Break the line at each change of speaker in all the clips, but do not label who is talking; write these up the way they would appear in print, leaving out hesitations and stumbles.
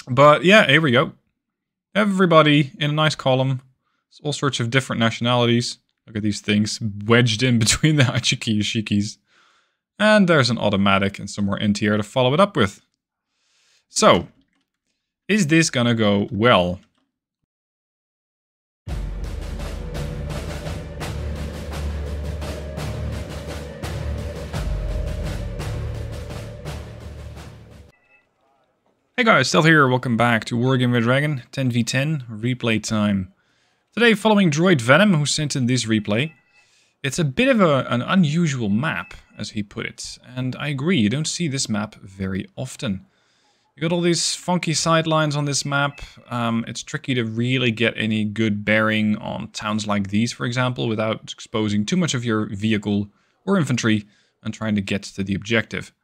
But yeah, here we go. Everybody in a nice column. It's all sorts of different nationalities. Look at these things wedged in between the Hachiki Shikis. And there's an automatic and some more NTR to follow it up with. So, is this gonna go well? Hey guys, Stealth here, welcome back to Wargame Brendryen, 10v10, replay time. Today, following Droid Venom, who sent in this replay. It's a bit of an unusual map, as he put it, and I agree, you don't see this map very often. You got all these funky sidelines on this map. It's tricky to really get any good bearing on towns like these, for example, without exposing too much of your vehicle or infantry and trying to get to the objective.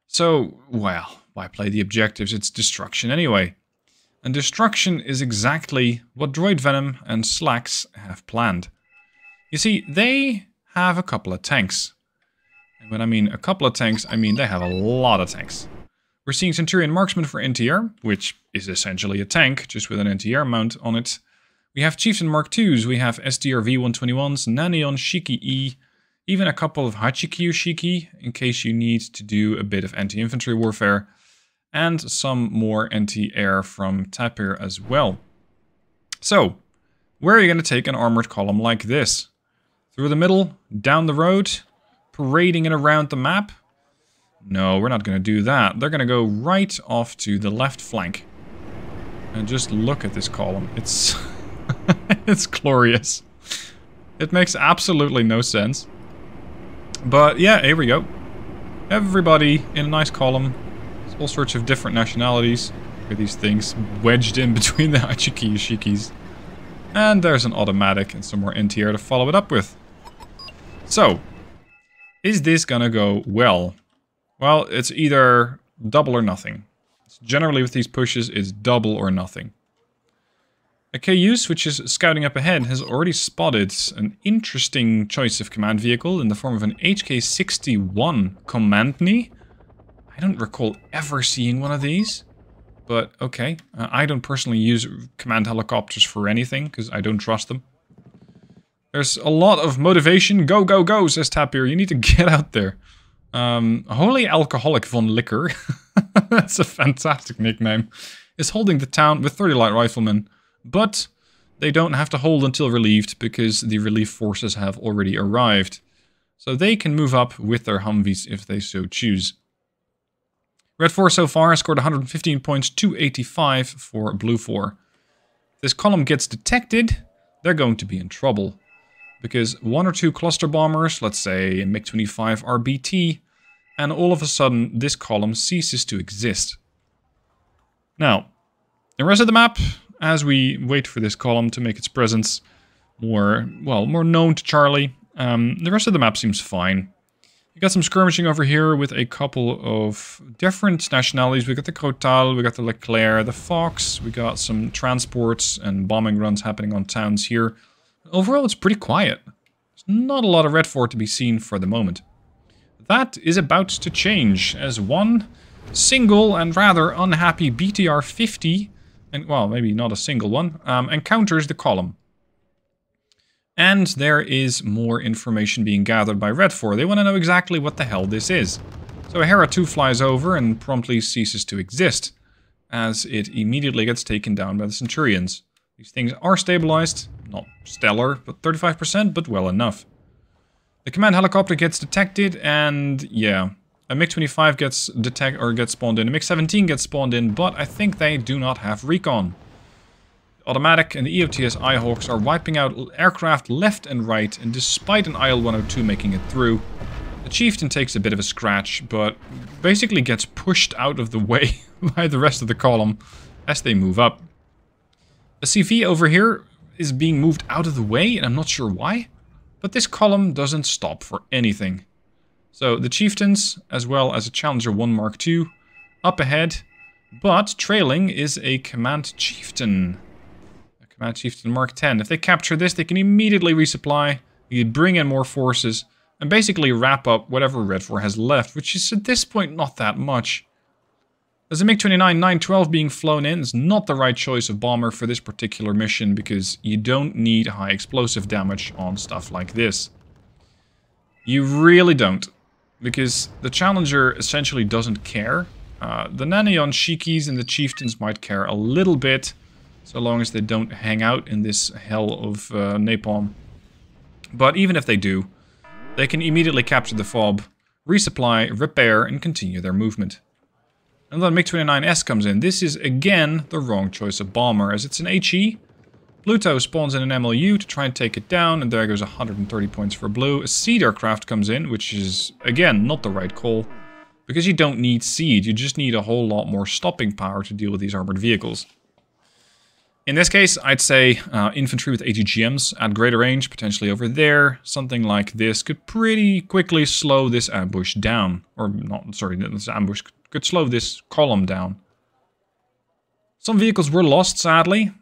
So, well, why play the objectives? It's destruction anyway. And destruction is exactly what Droid Venom and Slacks have planned. You see, they have a couple of tanks. And when I mean a couple of tanks, I mean they have a lot of tanks. We're seeing Centurion Marksman for NTR, which is essentially a tank, just with an NTR mount on it. We have Chieftain Mark IIs, we have SDR V121s, Nanion Shiki E, even a couple of Hachikyu Shiki, in case you need to do a bit of anti-infantry warfare. And some more anti-air from Tapir as well. So, where are you going to take an armored column like this? Through the middle? Down the road? Parading it around the map? No, we're not going to do that. They're going to go right off to the left flank. And just look at this column. It's it's glorious. It makes absolutely no sense. But yeah, here we go. Everybody in a nice column. All sorts of different nationalities. Look at these things wedged in between the Hachiki Shikis. And there's an automatic and some more NTR to follow it up with. So, is this gonna go well? Well, it's either double or nothing. Generally with these pushes, it's double or nothing. A Cayuse, which is scouting up ahead, has already spotted an interesting choice of command vehicle in the form of an HK-61 Commandney. I don't recall ever seeing one of these, but okay. I don't personally use command helicopters for anything, because I don't trust them. There's a lot of motivation. Go, go, go, says Tapir. You need to get out there. Holy Alcoholic von Liquor, that's a fantastic nickname, is holding the town with 30 light riflemen, but they don't have to hold until relieved, because the relief forces have already arrived. So they can move up with their Humvees if they so choose. Red 4 so far has scored 115 points, 285 for Blue 4. If this column gets detected, they're going to be in trouble. Because one or two cluster bombers, let's say a MiG-25 RBT, and all of a sudden this column ceases to exist. Now, the rest of the map, as we wait for this column to make its presence more known to Charlie, the rest of the map seems fine. We got some skirmishing over here with a couple of different nationalities. We got the Crotal, we got the Leclerc, the Fox, we got some transports and bombing runs happening on towns here. Overall, it's pretty quiet. There's not a lot of Red 4 to be seen for the moment. That is about to change as one single and rather unhappy BTR-50, and well, maybe not a single one, encounters the column. And there is more information being gathered by Red 4. They want to know exactly what the hell this is. So a Hera 2 flies over and promptly ceases to exist, as it immediately gets taken down by the Centurions. These things are stabilized, not stellar, but 35%, but well enough. The command helicopter gets detected, and yeah, a MiG-25 gets spawned in, a MiG-17 gets spawned in, but I think they do not have recon. Automatic and the EOTS Eyehawks are wiping out aircraft left and right, and despite an IL-102 making it through, the Chieftain takes a bit of a scratch, but basically gets pushed out of the way by the rest of the column as they move up. The CV over here is being moved out of the way, and I'm not sure why, but this column doesn't stop for anything. So the Chieftains, as well as a Challenger 1 Mark II, up ahead, but trailing is a Command Chieftain. Command Chieftain Mark 10. If they capture this, they can immediately resupply, you bring in more forces, and basically wrap up whatever Red 4 has left, which is at this point not that much. As a MiG-29 912 being flown in is not the right choice of bomber for this particular mission because you don't need high explosive damage on stuff like this. You really don't, because the Challenger essentially doesn't care. The Nanion Shikis and the Chieftains might care a little bit, so long as they don't hang out in this hell of napalm. But even if they do, they can immediately capture the fob, resupply, repair, and continue their movement. And then MiG-29S comes in. This is, again, the wrong choice of bomber, as it's an HE. Pluto spawns in an MLU to try and take it down, and there goes 130 points for blue. A Seed aircraft comes in, which is, again, not the right call. Because you don't need Seed, you just need a whole lot more stopping power to deal with these armored vehicles. In this case, I'd say infantry with ATGMs at greater range, potentially over there. Something like this could pretty quickly slow this ambush down. Or, not, sorry, this ambush could slow this column down. Some vehicles were lost, sadly.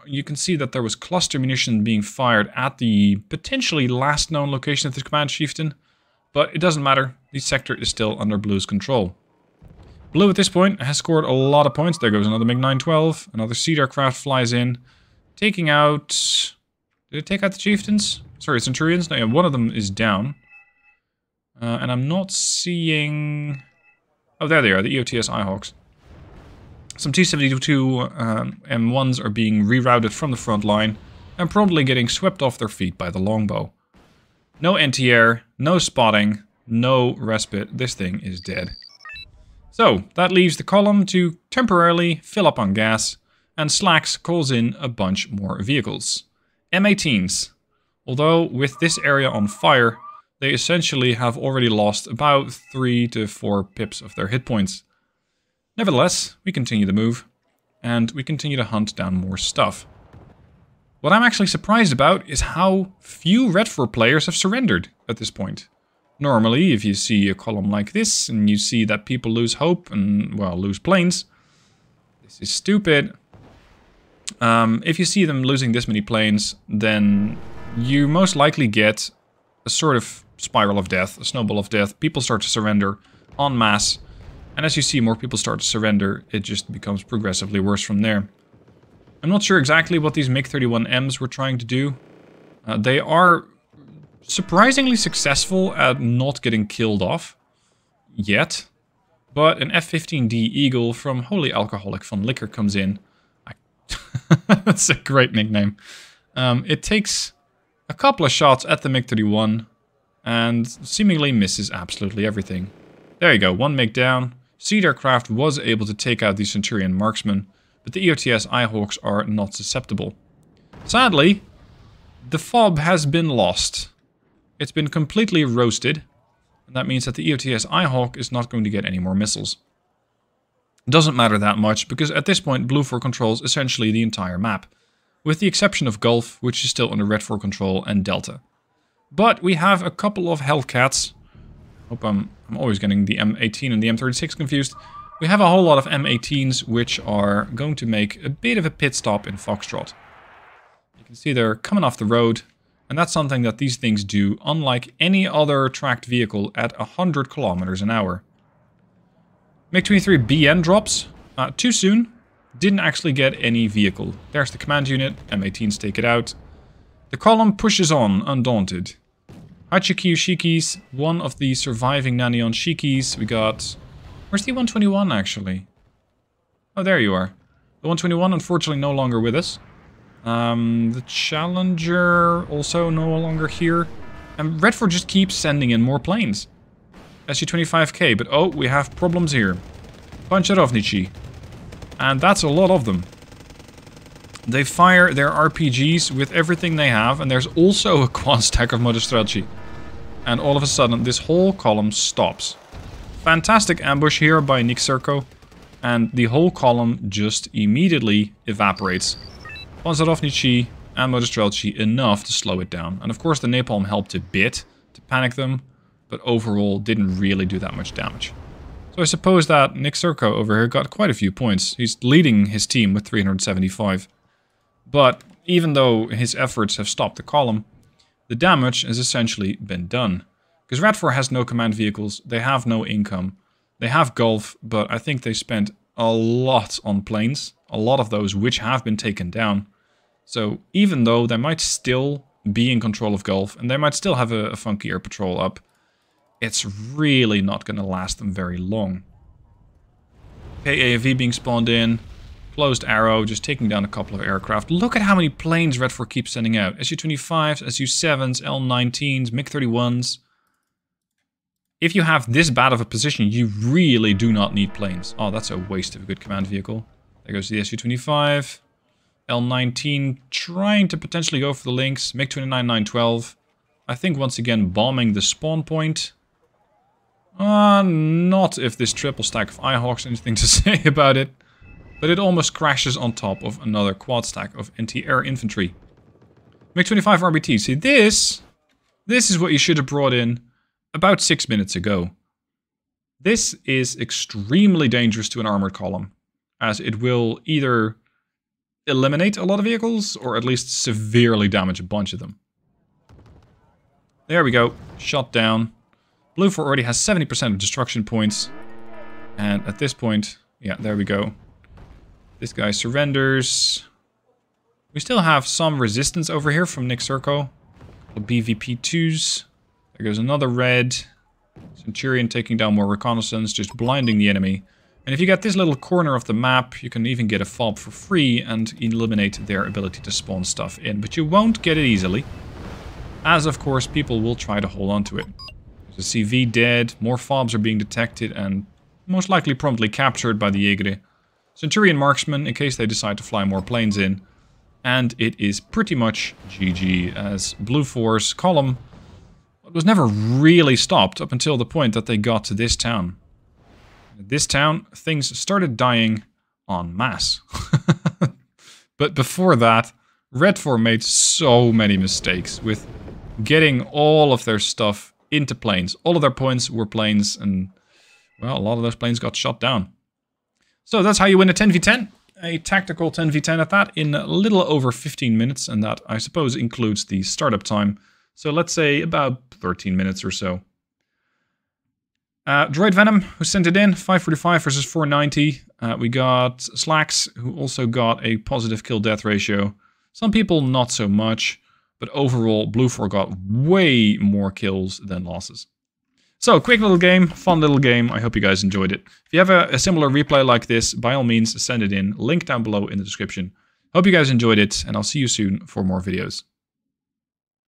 You can see that there was cluster munition being fired at the potentially last known location of the command chieftain. But it doesn't matter, the sector is still under Blue's control. Blue at this point has scored a lot of points. There goes another MiG-912. Another Seed aircraft flies in, taking out... Did it take out the chieftains? Sorry, Centurions? No, yeah, one of them is down. And I'm not seeing... Oh, there they are, the EOTS Eyehawks. Some T-72 M1s are being rerouted from the front line and promptly getting swept off their feet by the longbow. No anti-air, no spotting, no respite. This thing is dead. So, that leaves the column to temporarily fill up on gas, and Slacks calls in a bunch more vehicles. M18s. Although, with this area on fire, they essentially have already lost about 3 to 4 pips of their hit points. Nevertheless, we continue the move, and we continue to hunt down more stuff. What I'm actually surprised about is how few Red 4 players have surrendered at this point. Normally, if you see a column like this, and you see that people lose hope and, well, lose planes, this is stupid. If you see them losing this many planes, then you most likely get a sort of spiral of death, a snowball of death. People start to surrender en masse, and as you see more people start to surrender, it just becomes progressively worse from there. I'm not sure exactly what these MiG-31Ms were trying to do. They are surprisingly successful at not getting killed off, yet. But an F-15D Eagle from Holy Alcoholic von Liquor comes in. That's a great nickname. It takes a couple of shots at the MiG-31 and seemingly misses absolutely everything. There you go, one MiG down. Seed aircraft was able to take out the Centurion marksman, but the EOTS Eyehawks are not susceptible. Sadly, the FOB has been lost. It's been completely roasted, and that means that the EOTS Eyehawk is not going to get any more missiles. Doesn't matter that much, because at this point Blue 4 controls essentially the entire map, with the exception of Gulf, which is still under Red 4 control, and Delta. But we have a couple of Hellcats. Hope I'm always getting the M18 and the M36 confused. We have a whole lot of M18s, which are going to make a bit of a pit stop in Foxtrot. You can see they're coming off the road. And that's something that these things do, unlike any other tracked vehicle at 100 kilometers an hour. MiG-23 BN drops. Too soon. Didn't actually get any vehicle. There's the command unit. M18s take it out. The column pushes on, undaunted. Hachikyu Shikis, one of the surviving Nanion Shikis. We got... Where's the 121 actually? Oh, there you are. The 121 unfortunately no longer with us. The Challenger also no longer here. And Red 4 just keeps sending in more planes. SU-25K, but oh, we have problems here. Pancherovnichi. And that's a lot of them. They fire their RPGs with everything they have, and there's also a quad stack of Modestrelci. And all of a sudden, this whole column stops. Fantastic ambush here by Nick Serko, and the whole column just immediately evaporates. Panzerovnichi and Modestrelci enough to slow it down. And of course the napalm helped a bit to panic them, but overall didn't really do that much damage. So I suppose that Nick Serko over here got quite a few points. He's leading his team with 375. But even though his efforts have stopped the column, the damage has essentially been done. Because Red 4 has no command vehicles, they have no income. They have Gulf, but I think they spent a lot on planes. A lot of those which have been taken down. So even though they might still be in control of Gulf, and they might still have a funky air patrol up, it's really not going to last them very long. Okay, AFV being spawned in. Closed arrow, just taking down a couple of aircraft. Look at how many planes Red4 keeps sending out. Su-25s, Su-7s, L-19s, MiG-31s. If you have this bad of a position, you really do not need planes. Oh, that's a waste of a good command vehicle. There goes the Su-25. L-19 trying to potentially go for the links. MiG-29, 912. I think once again bombing the spawn point. Not if this triple stack of Eyehawks anything to say about it. But it almost crashes on top of another quad stack of anti-air infantry. MiG-25 RBT. See, this is what you should have brought in about 6 minutes ago. This is extremely dangerous to an armored column, as it will either eliminate a lot of vehicles or at least severely damage a bunch of them. There we go. Shot down. Blue 4 already has 70% of destruction points. And at this point, yeah, there we go. This guy surrenders. We still have some resistance over here from Nick Serco. BVP2s. There goes another red. Centurion taking down more reconnaissance, just blinding the enemy. And if you get this little corner of the map, you can even get a fob for free and eliminate their ability to spawn stuff in. But you won't get it easily. As of course, people will try to hold on to it. There's a CV dead, more fobs are being detected and most likely promptly captured by the Jäger. Centurion marksman in case they decide to fly more planes in. And it is pretty much GG as Blue 4's column was never really stopped up until the point that they got to this town. In this town, things started dying en masse. But before that, Red 4 made so many mistakes with getting all of their stuff into planes. All of their points were planes and, well, a lot of those planes got shot down. So that's how you win a 10v10. A tactical 10v10 at that in a little over 15 minutes. And that, I suppose, includes the startup time. So let's say about 13 minutes or so. Droid Venom, who sent it in. 545 versus 490. We got Slacks, who also got a positive kill-death ratio. Some people not so much. But overall, Blue 4 got way more kills than losses. So, quick little game, fun little game. I hope you guys enjoyed it. If you have a similar replay like this, by all means, send it in. Link down below in the description. Hope you guys enjoyed it, and I'll see you soon for more videos.